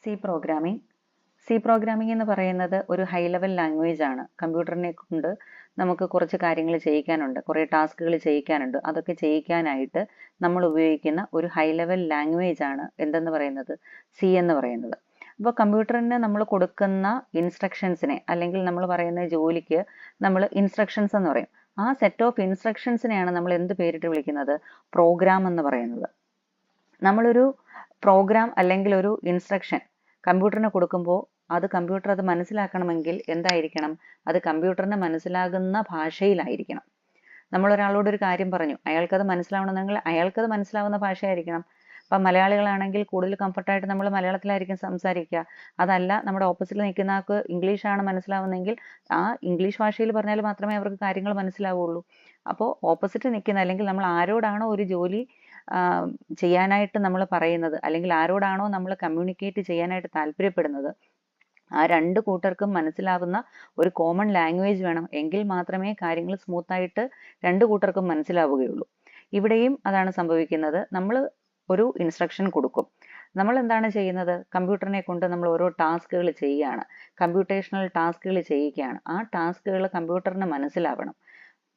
C programming എന്ന് പറയുന്നത് ഒരു ഹൈ ലെവൽ ലാംഗ്വേജ് ആണ്. കമ്പ്യൂട്ടറിനെ കൊണ്ട് നമുക്ക് കുറച്ച് കാര്യങ്ങൾ ചെയ്യിക്കാനുണ്ട്, കുറേ ടാസ്കുകൾ ചെയ്യിക്കാനുണ്ട്. അതൊക്കെ ചെയ്യിക്കാനായിട്ട് നമ്മൾ ഉപയോഗിക്കുന്ന ഒരു ഹൈ ലെവൽ ലാംഗ്വേജ് ആണ് എന്തെന്ന് പറയുന്നത്, സി എന്ന് പറയുന്നത്. അപ്പോൾ കമ്പ്യൂട്ടറിന് നമ്മൾ കൊടുക്കുന്ന ഇൻസ്ട്രക്ഷൻസിനെ, അല്ലെങ്കിൽ നമ്മൾ പറയുന്ന ജോലിക്ക് നമ്മൾ ഇൻസ്ട്രക്ഷൻസ് എന്ന് പറയും. ആ സെറ്റ് ഓഫ് ഇൻസ്ട്രക്ഷൻസിനെയാണ് നമ്മൾ എന്ത് പേരിട്ട് വിളിക്കുന്നത്, പ്രോഗ്രാം എന്ന് പറയുന്നത്. നമ്മളൊരു പ്രോഗ്രാം അല്ലെങ്കിൽ ഒരു ഇൻസ്ട്രക്ഷൻ കമ്പ്യൂട്ടറിന് കൊടുക്കുമ്പോൾ കമ്പ്യൂട്ടർ അത് മനസ്സിലാക്കണമെങ്കിൽ എന്തായിരിക്കണം, അത് കമ്പ്യൂട്ടറിന് മനസ്സിലാകുന്ന ഭാഷയിലായിരിക്കണം. നമ്മൾ ഒരാളോട് ഒരു കാര്യം പറഞ്ഞു, അയാൾക്കത് മനസ്സിലാവണമെങ്കിൽ അയാൾക്കത് മനസ്സിലാവുന്ന ഭാഷയായിരിക്കണം. ഇപ്പം മലയാളികളാണെങ്കിൽ കൂടുതൽ കംഫർട്ടായിട്ട് നമ്മൾ മലയാളത്തിലായിരിക്കും സംസാരിക്കുക. അതല്ല, നമ്മുടെ ഓപ്പോസിറ്റിൽ നിൽക്കുന്ന ആൾക്ക് ഇംഗ്ലീഷാണ് മനസ്സിലാവുന്നതെങ്കിൽ ആ ഇംഗ്ലീഷ് ഭാഷയിൽ പറഞ്ഞാൽ മാത്രമേ അവർക്ക് കാര്യങ്ങൾ മനസ്സിലാവുള്ളൂ. അപ്പോൾ ഓപ്പോസിറ്റ് നിൽക്കുന്ന, അല്ലെങ്കിൽ നമ്മൾ ആരോടാണോ ഒരു ജോലി ചെയ്യാനായിട്ട് നമ്മൾ പറയുന്നത്, അല്ലെങ്കിൽ ആരോടാണോ നമ്മൾ കമ്മ്യൂണിക്കേറ്റ് ചെയ്യാനായിട്ട് താല്പര്യപ്പെടുന്നത്, ആ രണ്ട് കൂട്ടർക്കും മനസ്സിലാവുന്ന ഒരു കോമൺ ലാംഗ്വേജ് വേണം. എങ്കിൽ മാത്രമേ കാര്യങ്ങൾ സ്മൂത്തായിട്ട് രണ്ട് കൂട്ടർക്കും മനസ്സിലാവുകയുള്ളൂ. ഇവിടെയും അതാണ് സംഭവിക്കുന്നത്. നമ്മൾ ഒരു ഇൻസ്ട്രക്ഷൻ കൊടുക്കും. നമ്മൾ എന്താണ് ചെയ്യുന്നത്, കമ്പ്യൂട്ടറിനെ കൊണ്ട് നമ്മൾ ഓരോ ടാസ്കുകൾ ചെയ്യുകയാണ്, കമ്പ്യൂട്ടേഷണൽ ടാസ്കുകൾ ചെയ്യുകയാണ്. ആ ടാസ്കുകൾ കമ്പ്യൂട്ടറിന്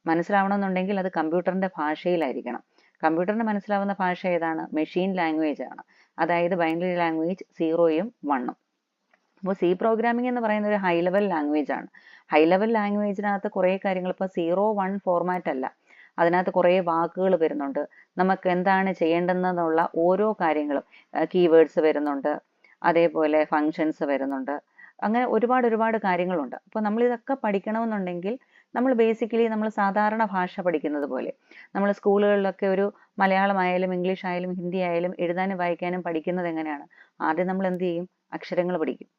മനസ്സിലാവണമെന്നുണ്ടെങ്കിൽ അത് കമ്പ്യൂട്ടറിന്റെ ഭാഷയിലായിരിക്കണം. കമ്പ്യൂട്ടറിന് മനസ്സിലാവുന്ന ഭാഷ ഏതാണ്, മെഷീൻ ലാംഗ്വേജ് ആണ്. അതായത് ബൈനറി ലാംഗ്വേജ് 0ഉം 1ഉം. അപ്പോൾ സി പ്രോഗ്രാമിംഗ് എന്ന് പറയുന്ന ഒരു ഹൈ ലെവൽ ലാംഗ്വേജ് ആണ്. ഹൈ ലെവൽ ലാംഗ്വേജിനകത്ത് കുറേ കാര്യങ്ങൾ, ഇപ്പോൾ 0-1 ഫോർമാറ്റ് അല്ല, അതിനകത്ത് കുറേ വാക്കുകൾ വരുന്നുണ്ട്. നമുക്ക് എന്താണ് ചെയ്യേണ്ടതെന്നുള്ള ഓരോ കാര്യങ്ങളും, കീവേഡ്സ് വരുന്നുണ്ട്, അതേപോലെ ഫങ്ഷൻസ് വരുന്നുണ്ട്, അങ്ങനെ ഒരുപാട് കാര്യങ്ങളുണ്ട്. അപ്പോൾ നമ്മൾ ഇതൊക്കെ പഠിക്കണമെന്നുണ്ടെങ്കിൽ നമ്മൾ ബേസിക്കലി നമ്മൾ സാധാരണ ഭാഷ പഠിക്കുന്നത് പോലെ, നമ്മൾ സ്കൂളുകളിലൊക്കെ ഒരു മലയാളമായാലും ഇംഗ്ലീഷ് ആയാലും ഹിന്ദി ആയാലും എഴുതാനും വായിക്കാനും പഠിക്കുന്നത് എങ്ങനെയാണ്, ആദ്യം നമ്മൾ എന്ത് ചെയ്യും, അക്ഷരങ്ങൾ പഠിക്കും.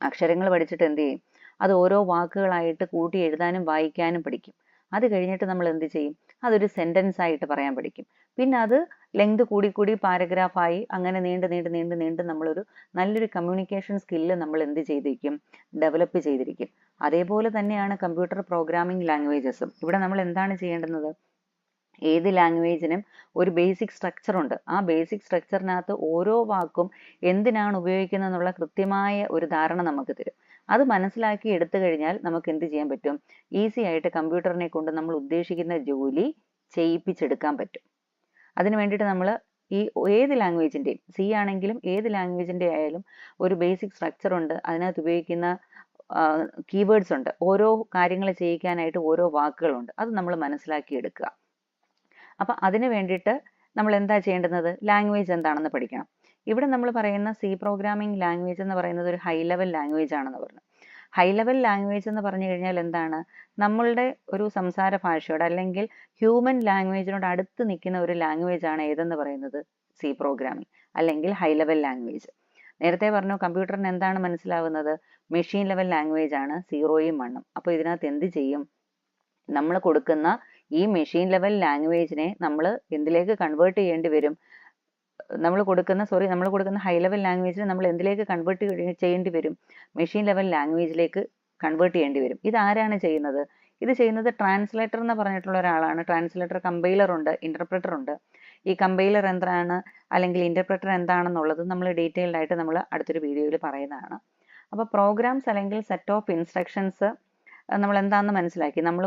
അക്ഷരങ്ങൾ പഠിച്ചിട്ട് എന്ത് ചെയ്യും, അത് ഓരോ വാക്കുകളായിട്ട് കൂട്ടി എഴുതാനും വായിക്കാനും പഠിക്കും. അത് കഴിഞ്ഞിട്ട് നമ്മൾ എന്ത് ചെയ്യും, അതൊരു സെന്റൻസ് ആയിട്ട് പറയാൻ പഠിക്കും. പിന്നെ അത് ലെങ്ത് കൂടി പാരഗ്രാഫായി അങ്ങനെ നീണ്ട് നമ്മളൊരു നല്ലൊരു കമ്മ്യൂണിക്കേഷൻ സ്കില്ല് നമ്മൾ എന്ത് ചെയ്തിരിക്കും, ഡെവലപ്പ് ചെയ്തിരിക്കും. അതേപോലെ തന്നെയാണ് കമ്പ്യൂട്ടർ പ്രോഗ്രാമിംഗ് ലാംഗ്വേജസും. ഇവിടെ നമ്മൾ എന്താണ് ചെയ്യേണ്ടുന്നത്, ഏത് ലാംഗ്വേജിനും ഒരു ബേസിക് സ്ട്രക്ചർ ഉണ്ട്. ആ ബേസിക് സ്ട്രക്ചറിനകത്ത് ഓരോ വാക്കും എന്തിനാണ് ഉപയോഗിക്കുന്നത് എന്നുള്ള കൃത്യമായ ഒരു ധാരണ നമുക്ക് തരും. അത് മനസ്സിലാക്കി എടുത്തു കഴിഞ്ഞാൽ നമുക്ക് എന്ത് ചെയ്യാൻ പറ്റും, ഈസി ആയിട്ട് കമ്പ്യൂട്ടറിനെ കൊണ്ട് നമ്മൾ ഉദ്ദേശിക്കുന്ന ജോലി ചെയ്യിപ്പിച്ചെടുക്കാൻ പറ്റും. അതിന് വേണ്ടിയിട്ട് നമ്മൾ ഈ ഏത് ലാംഗ്വേജിൻ്റെയും, സി ആണെങ്കിലും ഏത് ലാംഗ്വേജിൻ്റെ ആയാലും ഒരു ബേസിക് സ്ട്രക്ചർ ഉണ്ട്. അതിനകത്ത് ഉപയോഗിക്കുന്ന കീവേഡ്സ് ഉണ്ട്. ഓരോ കാര്യങ്ങൾ ചെയ്യിക്കാനായിട്ട് ഓരോ വാക്കുകളുണ്ട്. അത് നമ്മൾ മനസ്സിലാക്കി എടുക്കുക. അപ്പം അതിന് വേണ്ടിയിട്ട് നമ്മൾ എന്താ ചെയ്യേണ്ടുന്നത്, ലാംഗ്വേജ് എന്താണെന്ന് പഠിക്കണം. ഇവിടെ നമ്മൾ പറയുന്ന സി പ്രോഗ്രാമിംഗ് ലാംഗ്വേജ് എന്ന് പറയുന്നത് ഒരു ഹൈ ലെവൽ ലാംഗ്വേജ് ആണെന്ന് പറഞ്ഞു. ഹൈ ലെവൽ ലാംഗ്വേജ് എന്ന് പറഞ്ഞു കഴിഞ്ഞാൽ എന്താണ്, നമ്മളുടെ ഒരു സംസാര ഭാഷയോട് അല്ലെങ്കിൽ ഹ്യൂമൻ ലാംഗ്വേജിനോട് അടുത്ത് നിൽക്കുന്ന ഒരു ലാംഗ്വേജ് ആണ് ഏതെന്ന് പറയുന്നത്, സി പ്രോഗ്രാമിംഗ് അല്ലെങ്കിൽ ഹൈ ലെവൽ ലാംഗ്വേജ്. നേരത്തെ പറഞ്ഞു കമ്പ്യൂട്ടറിന് എന്താണ് മനസ്സിലാവുന്നത്, മെഷീൻ ലെവൽ ലാംഗ്വേജ് ആണ് 0ഉം 1ഉം. അപ്പോൾ ഇതിനകത്ത് എന്ത് ചെയ്യും, നമ്മൾ കൊടുക്കുന്ന ഈ മെഷീൻ ലെവൽ ലാംഗ്വേജിനെ നമ്മൾ എന്തിലേക്ക് കൺവേർട്ട് ചെയ്യേണ്ടി വരും, നമ്മൾ കൊടുക്കുന്ന ഹൈ ലെവൽ ലാംഗ്വേജിനെ നമ്മൾ എന്തിലേക്ക് കൺവേർട്ട് ചെയ്യേണ്ടി വരും, മെഷീൻ ലെവൽ ലാംഗ്വേജിലേക്ക് കൺവേർട്ട് ചെയ്യേണ്ടി വരും. ഇത് ആരാണ് ചെയ്യുന്നത്, ഇത് ചെയ്യുന്നത് ട്രാൻസ്ലേറ്റർ എന്ന് പറഞ്ഞിട്ടുള്ള ഒരാളാണ്. ട്രാൻസ്ലേറ്റർ, കമ്പൈലർ ഉണ്ട്, ഇന്റർപ്രറ്റർ ഉണ്ട്. ഈ കമ്പൈലർ എന്താണ് അല്ലെങ്കിൽ ഇന്റർപ്രറ്റർ എന്താണെന്നുള്ളത് നമ്മൾ ഡീറ്റെയിൽഡ് ആയിട്ട് നമ്മൾ അടുത്തൊരു വീഡിയോയിൽ പറയുന്നതാണ്. അപ്പോൾ പ്രോഗ്രാംസ് അല്ലെങ്കിൽ സെറ്റ് ഓഫ് ഇൻസ്ട്രക്ഷൻസ് നമ്മൾ എന്താണെന്ന് മനസ്സിലാക്കി. നമ്മൾ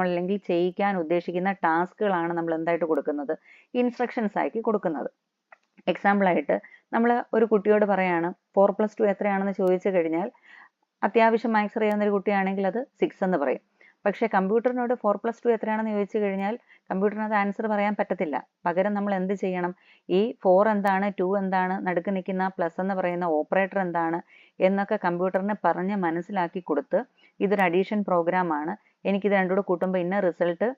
അല്ലെങ്കിൽ ചെയ്യിക്കാൻ ഉദ്ദേശിക്കുന്ന ടാസ്കുകളാണ് നമ്മൾ എന്തായിട്ട് കൊടുക്കുന്നത്, ഇൻസ്ട്രക്ഷൻസ് ആക്കി കൊടുക്കുന്നത്. എക്സാമ്പിളായിട്ട് നമ്മൾ ഒരു കുട്ടിയോട് പറയാണ് 4+2 എത്രയാണെന്ന് ചോദിച്ചു കഴിഞ്ഞാൽ, അത്യാവശ്യം മാത്സ് അറിയാവുന്ന ഒരു കുട്ടിയാണെങ്കിൽ അത് 6 എന്ന് പറയും. പക്ഷേ കമ്പ്യൂട്ടറിനോട് 4+2 എത്രയാണെന്ന് ചോദിച്ചു കഴിഞ്ഞാൽ കമ്പ്യൂട്ടറിന് അത് ആൻസർ പറയാൻ പറ്റത്തില്ല. പകരം നമ്മൾ എന്ത് ചെയ്യണം, ഈ 4 എന്താണ്, 2 എന്താണ്, നടുക്ക് നിൽക്കുന്ന പ്ലസ് എന്ന് പറയുന്ന ഓപ്പറേറ്റർ എന്താണ് എന്നൊക്കെ കമ്പ്യൂട്ടറിന് പറഞ്ഞ് മനസ്സിലാക്കി കൊടുത്ത്, ഇതൊരു അഡീഷൻ പ്രോഗ്രാം ആണ്, എനിക്കിത് രണ്ടും കൂടെ കൂട്ടുമ്പോൾ ഇന്ന റിസൾട്ട്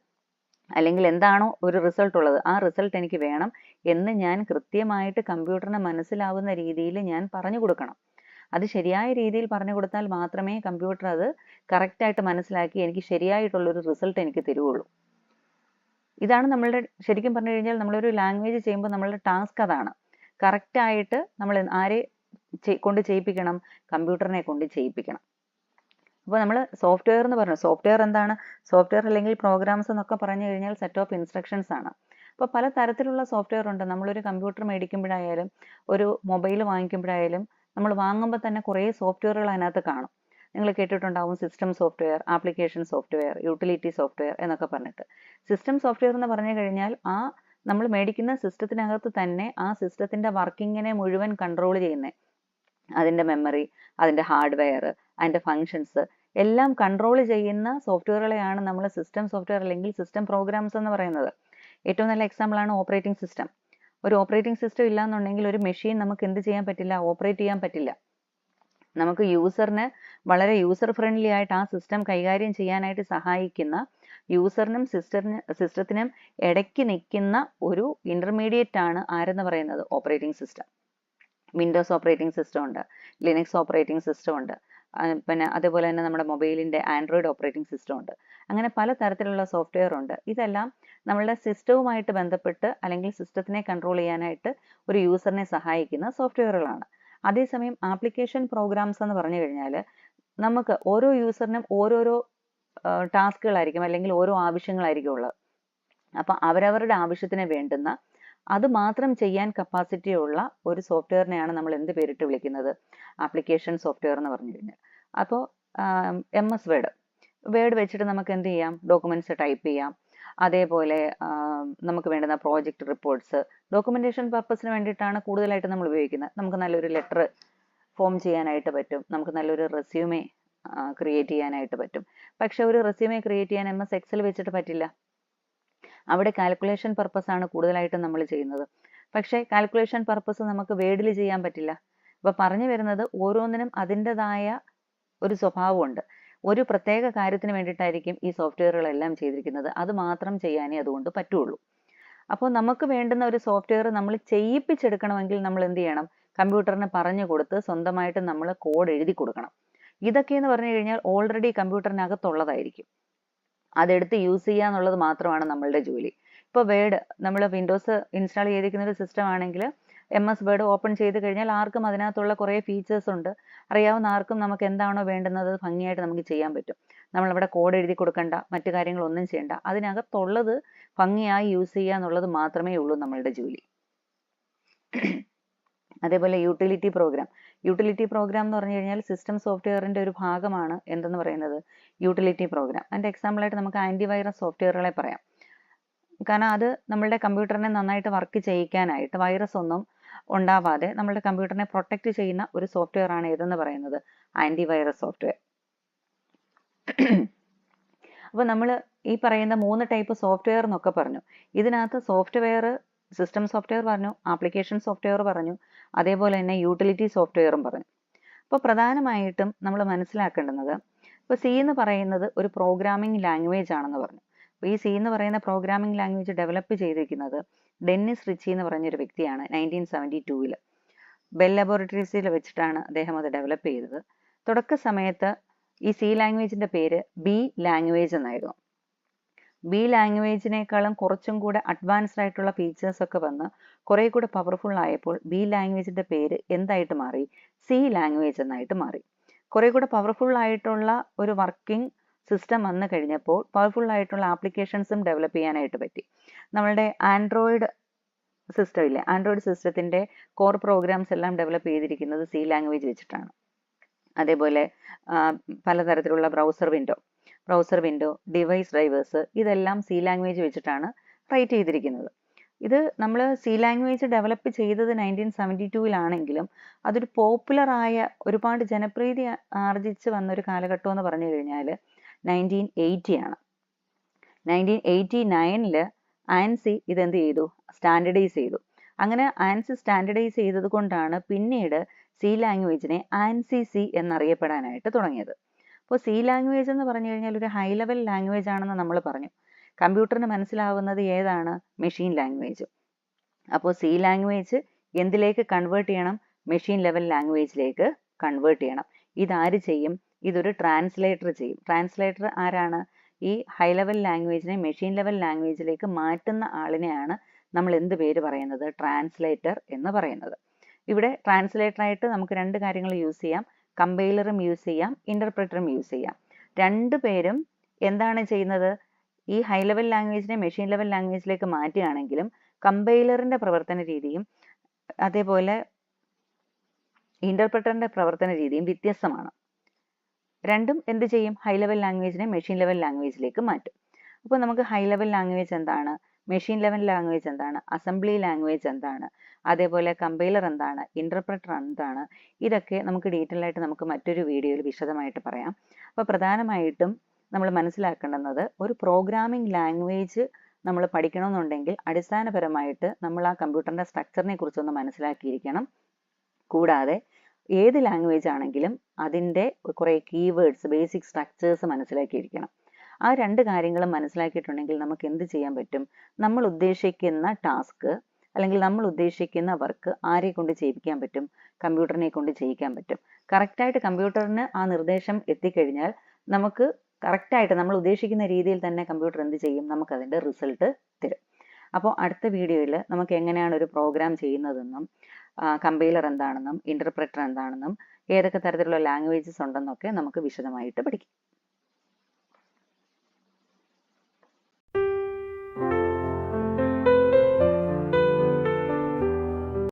അല്ലെങ്കിൽ എന്താണോ ഒരു റിസൾട്ട് ഉള്ളത് ആ റിസൾട്ട് എനിക്ക് വേണം എന്ന് ഞാൻ കൃത്യമായിട്ട് കമ്പ്യൂട്ടറിന് മനസ്സിലാവുന്ന രീതിയിൽ ഞാൻ പറഞ്ഞു കൊടുക്കണം. അത് ശരിയായ രീതിയിൽ പറഞ്ഞു കൊടുത്താൽ മാത്രമേ കമ്പ്യൂട്ടർ അത് കറക്റ്റായിട്ട് മനസ്സിലാക്കി എനിക്ക് ശരിയായിട്ടുള്ളൊരു റിസൾട്ട് എനിക്ക് തരുള്ളൂ. ഇതാണ് നമ്മളുടെ, ശരിക്കും പറഞ്ഞു കഴിഞ്ഞാൽ നമ്മളൊരു ലാംഗ്വേജ് ചെയ്യുമ്പോൾ നമ്മളുടെ ടാസ്ക് അതാണ്. കറക്റ്റായിട്ട് നമ്മൾ ആരെ കൊണ്ട് ചെയ്യിപ്പിക്കണം, കമ്പ്യൂട്ടറിനെ കൊണ്ട് ചെയ്യിപ്പിക്കണം. അപ്പോൾ നമ്മൾ സോഫ്റ്റ്വെയർ എന്ന് പറഞ്ഞു, സോഫ്റ്റ്വെയർ എന്താണ്, സോഫ്റ്റ്വെയർ അല്ലെങ്കിൽ പ്രോഗ്രാംസ് എന്നൊക്കെ പറഞ്ഞു കഴിഞ്ഞാൽ സെറ്റ് ഓഫ് ഇൻസ്ട്രക്ഷൻസ് ആണ്. അപ്പോൾ പല തരത്തിലുള്ള സോഫ്റ്റ്വെയർ ഉണ്ട്. നമ്മളൊരു കമ്പ്യൂട്ടർ മേടിക്കുമ്പോഴായാലും ഒരു മൊബൈൽ വാങ്ങിക്കുമ്പോഴായാലും നമ്മൾ വാങ്ങുമ്പോൾ തന്നെ കുറേ സോഫ്റ്റ്വെയറുകൾ അതിനകത്ത് കാണും. നിങ്ങൾ കേട്ടിട്ടുണ്ടാവും system software, application software, utility software എന്നൊക്കെ പറഞ്ഞിട്ട്. സിസ്റ്റം സോഫ്റ്റ്വെയർ എന്ന് പറഞ്ഞു കഴിഞ്ഞാൽ നമ്മൾ മേടിക്കുന്ന സിസ്റ്റത്തിനകത്ത് തന്നെ ആ സിസ്റ്റത്തിന്റെ വർക്കിങ്ങിനെ മുഴുവൻ കൺട്രോൾ ചെയ്യുന്നത്, അതിന്റെ മെമ്മറി, അതിന്റെ ഹാർഡ്വെയർ, അതിന്റെ ഫങ്ഷൻസ് എല്ലാം കൺട്രോൾ ചെയ്യുന്ന സോഫ്റ്റ്വെയറുകളെയാണ് നമ്മൾ സിസ്റ്റം സോഫ്റ്റ്വെയർ അല്ലെങ്കിൽ സിസ്റ്റം പ്രോഗ്രാംസ് എന്ന് പറയുന്നത്. ഏറ്റവും നല്ല എക്സാമ്പിൾ ആണ് ഓപ്പറേറ്റിംഗ് സിസ്റ്റം. ഒരു ഓപ്പറേറ്റിംഗ് സിസ്റ്റം ഇല്ലാന്നുണ്ടെങ്കിൽ ഒരു മെഷീൻ നമുക്ക് എന്ത് ചെയ്യാൻ പറ്റില്ല, ഓപ്പറേറ്റ് ചെയ്യാൻ പറ്റില്ല. നമുക്ക് യൂസറിന് വളരെ യൂസർ ഫ്രണ്ട്ലി ആയിട്ട് ആ സിസ്റ്റം കൈകാര്യം ചെയ്യാനായിട്ട് സഹായിക്കുന്ന, യൂസറിനും സിസ്റ്റത്തിനും ഇടയ്ക്ക് നിൽക്കുന്ന ഒരു ഇന്റർമീഡിയറ്റ് ആണ് ആരെന്ന് പറയുന്നത് operating system. Windows operating system ഉണ്ട്, ലിനക്സ് ഓപ്പറേറ്റിംഗ് സിസ്റ്റം ഉണ്ട്, പിന്നെ അതേപോലെ തന്നെ നമ്മുടെ മൊബൈലിന്റെ ആൻഡ്രോയിഡ് ഓപ്പറേറ്റിംഗ് സിസ്റ്റം ഉണ്ട്. അങ്ങനെ പല തരത്തിലുള്ള സോഫ്റ്റ്വെയർ ഉണ്ട്. ഇതെല്ലാം നമ്മളുടെ സിസ്റ്റവുമായിട്ട് ബന്ധപ്പെട്ട് അല്ലെങ്കിൽ സിസ്റ്റത്തിനെ കൺട്രോൾ ചെയ്യാനായിട്ട് ഒരു യൂസറിനെ സഹായിക്കുന്ന സോഫ്റ്റ്വെയറുകളാണ്. അതേസമയം ആപ്ലിക്കേഷൻ പ്രോഗ്രാംസ് എന്ന് പറഞ്ഞു കഴിഞ്ഞാൽ നമുക്ക് ഓരോ യൂസറിനും ഓരോരോ ടാസ്കുകളായിരിക്കും അല്ലെങ്കിൽ ഓരോ ആവശ്യങ്ങളായിരിക്കും ഉള്ളത്. അപ്പം അവരവരുടെ ആവശ്യത്തിന് വേണ്ടുന്ന അത് മാത്രം ചെയ്യാൻ കപ്പാസിറ്റി ഉള്ള ഒരു സോഫ്റ്റ്വെയറിനെയാണ് നമ്മൾ എന്ത് പേരിട്ട് വിളിക്കുന്നത്, ആപ്ലിക്കേഷൻ സോഫ്റ്റ്വെയർ എന്ന് പറഞ്ഞു കഴിഞ്ഞാൽ. അപ്പോൾ MS വേർഡ് വെച്ചിട്ട് നമുക്ക് എന്ത് ചെയ്യാം, ഡോക്യുമെന്റ്സ് ടൈപ്പ് ചെയ്യാം. അതേപോലെ നമുക്ക് വേണ്ടുന്ന പ്രോജക്റ്റ് റിപ്പോർട്ട്സ്, ഡോക്യുമെന്റേഷൻ പർപ്പസിന് വേണ്ടിയിട്ടാണ് കൂടുതലായിട്ട് നമ്മൾ ഉപയോഗിക്കുന്നത്. നമുക്ക് നല്ലൊരു ലെറ്റർ ഫോം ചെയ്യാനായിട്ട് പറ്റും, നമുക്ക് നല്ലൊരു റെസ്യൂമെ ക്രിയേറ്റ് ചെയ്യാനായിട്ട് പറ്റും. പക്ഷെ ഒരു റെസ്യൂമെ ക്രിയേറ്റ് ചെയ്യാൻ MS Excel വെച്ചിട്ട് പറ്റില്ല. അവിടെ കാൽക്കുലേഷൻ പർപ്പസ് ആണ് കൂടുതലായിട്ടും നമ്മൾ ചെയ്യുന്നത്. പക്ഷേ കാൽക്കുലേഷൻ പർപ്പസ് നമുക്ക് വേർഡിൽ ചെയ്യാൻ പറ്റില്ല. ഇപ്പൊ പറഞ്ഞു വരുന്നത് ഓരോന്നിനും അതിൻ്റെതായ ഒരു സ്വഭാവമുണ്ട്. ഒരു പ്രത്യേക കാര്യത്തിന് വേണ്ടിയിട്ടായിരിക്കും ഈ സോഫ്റ്റ്വെയറുകളെല്ലാം ചെയ്തിരിക്കുന്നത്. അത് മാത്രം ചെയ്യാനേ അതുകൊണ്ട് പറ്റുള്ളൂ. അപ്പോൾ നമുക്ക് വേണ്ടുന്ന ഒരു സോഫ്റ്റ്വെയർ നമ്മൾ ചെയ്യിപ്പിച്ചെടുക്കണമെങ്കിൽ നമ്മൾ എന്ത് ചെയ്യണം, കമ്പ്യൂട്ടറിന് പറഞ്ഞു കൊടുത്ത് സ്വന്തമായിട്ട് നമ്മൾ കോഡ് എഴുതി കൊടുക്കണം. ഇതൊക്കെ എന്ന് പറഞ്ഞു കഴിഞ്ഞാൽ ഓൾറെഡി കമ്പ്യൂട്ടറിനകത്തുള്ളതായിരിക്കും. അതെടുത്ത് യൂസ് ചെയ്യുക എന്നുള്ളത് മാത്രമാണ് നമ്മളുടെ ജോലി. ഇപ്പോൾ വേർഡ് നമ്മൾ വിൻഡോസ് ഇൻസ്റ്റാൾ ചെയ്തിരിക്കുന്ന ഒരു സിസ്റ്റം ആണെങ്കിൽ MS വേർഡ് ഓപ്പൺ ചെയ്ത് കഴിഞ്ഞാൽ ആർക്കും അതിനകത്തുള്ള കുറേ ഫീച്ചേഴ്സ് ഉണ്ട്. അറിയാവുന്ന ആർക്കും നമുക്ക് എന്താണോ വേണ്ടുന്നത് ഭംഗിയായിട്ട് നമുക്ക് ചെയ്യാൻ പറ്റും. നമ്മളവിടെ കോഡ് എഴുതി കൊടുക്കണ്ട, മറ്റു കാര്യങ്ങളൊന്നും ചെയ്യണ്ട. അതിനകത്തുള്ളത് ഭംഗിയായി യൂസ് ചെയ്യുക എന്നുള്ളത് മാത്രമേ ഉള്ളൂ നമ്മളുടെ ജോലി. അതേപോലെ യൂട്ടിലിറ്റി പ്രോഗ്രാം എന്ന് പറഞ്ഞു കഴിഞ്ഞാൽ സിസ്റ്റം സോഫ്റ്റ്വെയറിന്റെ ഒരു ഭാഗമാണ് എന്തെന്ന് പറയുന്നത്, യൂട്ടിലിറ്റി പ്രോഗ്രാം. അതിന്റെ എക്സാമ്പിൾ ആയിട്ട് നമുക്ക് ആന്റിവൈറസ് സോഫ്റ്റ്വെയറുകളെ പറയാം. കാരണം അത് നമ്മളുടെ കമ്പ്യൂട്ടറിനെ നന്നായിട്ട് വർക്ക് ചെയ്യിക്കാനായിട്ട് വൈറസ് ഒന്നും ഉണ്ടാവാതെ നമ്മളുടെ കമ്പ്യൂട്ടറിനെ പ്രൊട്ടക്ട് ചെയ്യുന്ന ഒരു സോഫ്റ്റ്വെയർ ആണ് ഏതെന്ന് പറയുന്നത് ആന്റിവൈറസ് സോഫ്റ്റ്വെയർ. അപ്പോൾ നമ്മൾ ഈ പറയുന്ന 3 ടൈപ്പ് സോഫ്റ്റ്വെയർ എന്നൊക്കെ പറഞ്ഞു. ഇതിനകത്ത് സോഫ്റ്റ്വെയർ, സിസ്റ്റം സോഫ്റ്റ്വെയർ പറഞ്ഞു, ആപ്ലിക്കേഷൻ സോഫ്റ്റ്വെയർ പറഞ്ഞു, അതേപോലെ തന്നെ യൂട്ടിലിറ്റി സോഫ്റ്റ്വെയറും പറഞ്ഞു. അപ്പോൾ പ്രധാനമായിട്ടും നമ്മൾ മനസ്സിലാക്കേണ്ടുന്നത്, ഇപ്പോൾ C എന്ന് പറയുന്നത് ഒരു പ്രോഗ്രാമിംഗ് ലാംഗ്വേജ് ആണെന്ന് പറഞ്ഞു. അപ്പോൾ ഈ C എന്ന് പറയുന്ന പ്രോഗ്രാമിംഗ് ലാംഗ്വേജ് ഡെവലപ്പ് ചെയ്തിരിക്കുന്നത് ഡെന്നിസ് റിച്ചി എന്ന് പറഞ്ഞൊരു വ്യക്തിയാണ് 1972 ബെൽ ലബോറട്ടറീസിൽ വെച്ചിട്ടാണ് അദ്ദേഹം അത് ഡെവലപ്പ് ചെയ്തത്. തുടക്ക സമയത്ത് ഈ C ലാംഗ്വേജിന്റെ പേര് B ലാംഗ്വേജ് എന്നായിരുന്നു. B ലാംഗ്വേജിനേക്കാളും കുറച്ചും കൂടെ അഡ്വാൻസ്ഡ് ആയിട്ടുള്ള ഫീച്ചേഴ്സ് ഒക്കെ വന്ന് കുറെ കൂടെ പവർഫുൾ ആയപ്പോൾ B ലാംഗ്വേജിന്റെ പേര് എന്തായിട്ട് മാറി, C ലാംഗ്വേജ് എന്നായിട്ട് മാറി. കുറെ കൂടെ പവർഫുൾ ആയിട്ടുള്ള ഒരു വർക്കിംഗ് സിസ്റ്റം വന്നു കഴിഞ്ഞപ്പോൾ പവർഫുൾ ആയിട്ടുള്ള ആപ്ലിക്കേഷൻസും ഡെവലപ്പ് ചെയ്യാനായിട്ട് പറ്റി. നമ്മളുടെ ആൻഡ്രോയിഡ് സിസ്റ്റം ഇല്ലേ, ആൻഡ്രോയിഡ് സിസ്റ്റത്തിന്റെ കോർ പ്രോഗ്രാംസ് എല്ലാം ഡെവലപ്പ് ചെയ്തിരിക്കുന്നത് C ലാംഗ്വേജ് വെച്ചിട്ടാണ്. അതേപോലെ പലതരത്തിലുള്ള ബ്രൗസർ വിൻഡോ, ഡിവൈസ് ഡ്രൈവേഴ്സ്, ഇതെല്ലാം C ലാംഗ്വേജ് വെച്ചിട്ടാണ് റൈറ്റ് ചെയ്തിരിക്കുന്നത്. ഇത് നമ്മൾ C ലാംഗ്വേജ് ഡെവലപ്പ് ചെയ്തത് 1972 അതൊരു പോപ്പുലർ ആയ ഒരുപാട് ജനപ്രീതി ആർജിച്ച് വന്നൊരു കാലഘട്ടം എന്ന് പറഞ്ഞു കഴിഞ്ഞാൽ 1980 ആണ്. 1989 ANSI ഇതെന്ത് ചെയ്തു, സ്റ്റാൻഡർഡൈസ് ചെയ്തു. അങ്ങനെ ANSI സ്റ്റാൻഡർഡൈസ് ചെയ്തത് കൊണ്ടാണ് പിന്നീട് C ലാംഗ്വേജിനെ ANSI C എന്നറിയപ്പെടാനായിട്ട് തുടങ്ങിയത്. അപ്പോൾ C ലാംഗ്വേജ് എന്ന് പറഞ്ഞു കഴിഞ്ഞാൽ ഒരു ഹൈ ലെവൽ ലാംഗ്വേജ് ആണെന്ന് നമ്മൾ പറഞ്ഞു. കമ്പ്യൂട്ടറിന് മനസ്സിലാവുന്നത് ഏതാണ്, മെഷീൻ ലാംഗ്വേജ്. അപ്പോൾ C ലാംഗ്വേജ് എന്തിലേക്ക് കൺവേർട്ട് ചെയ്യണം, മെഷീൻ ലെവൽ ലാംഗ്വേജിലേക്ക് കൺവേർട്ട് ചെയ്യണം. ഇതാര് ചെയ്യും, ഇതൊരു ട്രാൻസ്ലേറ്റർ ചെയ്യും. ട്രാൻസ്ലേറ്റർ ആരാണ്, ഈ ഹൈ ലെവൽ ലാംഗ്വേജിനെ മെഷീൻ ലെവൽ ലാംഗ്വേജിലേക്ക് മാറ്റുന്ന ആളിനെയാണ് നമ്മൾ എന്ത് പേര് പറയുന്നത്, ട്രാൻസ്ലേറ്റർ എന്ന് പറയുന്നത്. ഇവിടെ ട്രാൻസ്ലേറ്റർ ആയിട്ട് നമുക്ക് 2 കാര്യങ്ങൾ യൂസ് ചെയ്യാം, കമ്പൈലറും യൂസ് ചെയ്യാം, ഇന്റർപ്രറ്ററും യൂസ് ചെയ്യാം. 2 പേരും എന്താണ് ചെയ്യുന്നത്, ഈ ഹൈ ലെവൽ ലാംഗ്വേജിനെ മെഷീൻ ലെവൽ ലാംഗ്വേജിലേക്ക് മാറ്റുകയാണെങ്കിലും കമ്പൈലറിന്റെ പ്രവർത്തന രീതിയും അതേപോലെ ഇന്റർപ്രറ്ററിന്റെ പ്രവർത്തന രീതിയും വ്യത്യസ്തമാണ്. രണ്ടും എന്ത് ചെയ്യും? ഹൈ ലെവൽ ലാംഗ്വേജിനെ മെഷീൻ ലെവൽ ലാംഗ്വേജിലേക്ക് മാറ്റും. അപ്പോൾ നമുക്ക് ഹൈ ലെവൽ ലാംഗ്വേജ് എന്താണ്, മെഷീൻ ലെവൽ ലാംഗ്വേജ് എന്താണ്, അസംബ്ലി ലാംഗ്വേജ് എന്താണ്, അതേപോലെ കമ്പൈലർ എന്താണ്, ഇന്റർപ്രറ്റർ എന്താണ്, ഇതൊക്കെ നമുക്ക് ഡീറ്റെയിൽ ആയിട്ട് നമുക്ക് മറ്റൊരു വീഡിയോയിൽ വിശദമായിട്ട് പറയാം. അപ്പോൾ പ്രധാനമായിട്ടും നമ്മൾ മനസ്സിലാക്കേണ്ടുന്നത്, ഒരു പ്രോഗ്രാമിംഗ് ലാംഗ്വേജ് നമ്മൾ പഠിക്കണമെന്നുണ്ടെങ്കിൽ അടിസ്ഥാനപരമായിട്ട് നമ്മൾ ആ കമ്പ്യൂട്ടറിന്റെ സ്ട്രക്ചറിനെ കുറിച്ചൊന്ന് മനസ്സിലാക്കിയിരിക്കണം. കൂടാതെ ഏത് ലാംഗ്വേജ് ആണെങ്കിലും അതിൻ്റെ കുറേ കീവേഡ്സ്, ബേസിക് സ്ട്രക്ചേഴ്സ് മനസ്സിലാക്കിയിരിക്കണം. ആ രണ്ട് കാര്യങ്ങളും മനസ്സിലാക്കിയിട്ടുണ്ടെങ്കിൽ നമുക്ക് എന്ത് ചെയ്യാൻ പറ്റും? നമ്മൾ ഉദ്ദേശിക്കുന്ന ടാസ്ക് അല്ലെങ്കിൽ നമ്മൾ ഉദ്ദേശിക്കുന്ന വർക്ക് ആരെ കൊണ്ട് ചെയ്യിപ്പിക്കാൻ പറ്റും? കമ്പ്യൂട്ടറിനെ കൊണ്ട് ചെയ്യിക്കാൻ പറ്റും. കറക്റ്റായിട്ട് കമ്പ്യൂട്ടറിന് ആ നിർദ്ദേശം എത്തിക്കഴിഞ്ഞാൽ നമുക്ക് കറക്റ്റായിട്ട് നമ്മൾ ഉദ്ദേശിക്കുന്ന രീതിയിൽ തന്നെ കമ്പ്യൂട്ടർ എന്ത് ചെയ്യും? നമുക്കതിൻ്റെ റിസൾട്ട് തരും. അപ്പോൾ അടുത്ത വീഡിയോയിൽ നമുക്ക് എങ്ങനെയാണ് ഒരു പ്രോഗ്രാം ചെയ്യുന്നതെന്നും കമ്പൈലർ എന്താണെന്നും ഇന്റർപ്രറ്റർ എന്താണെന്നും ഏതൊക്കെ തരത്തിലുള്ള ലാംഗ്വേജസ് ഉണ്ടെന്നൊക്കെ നമുക്ക് വിശദമായിട്ട് പഠിക്കാം.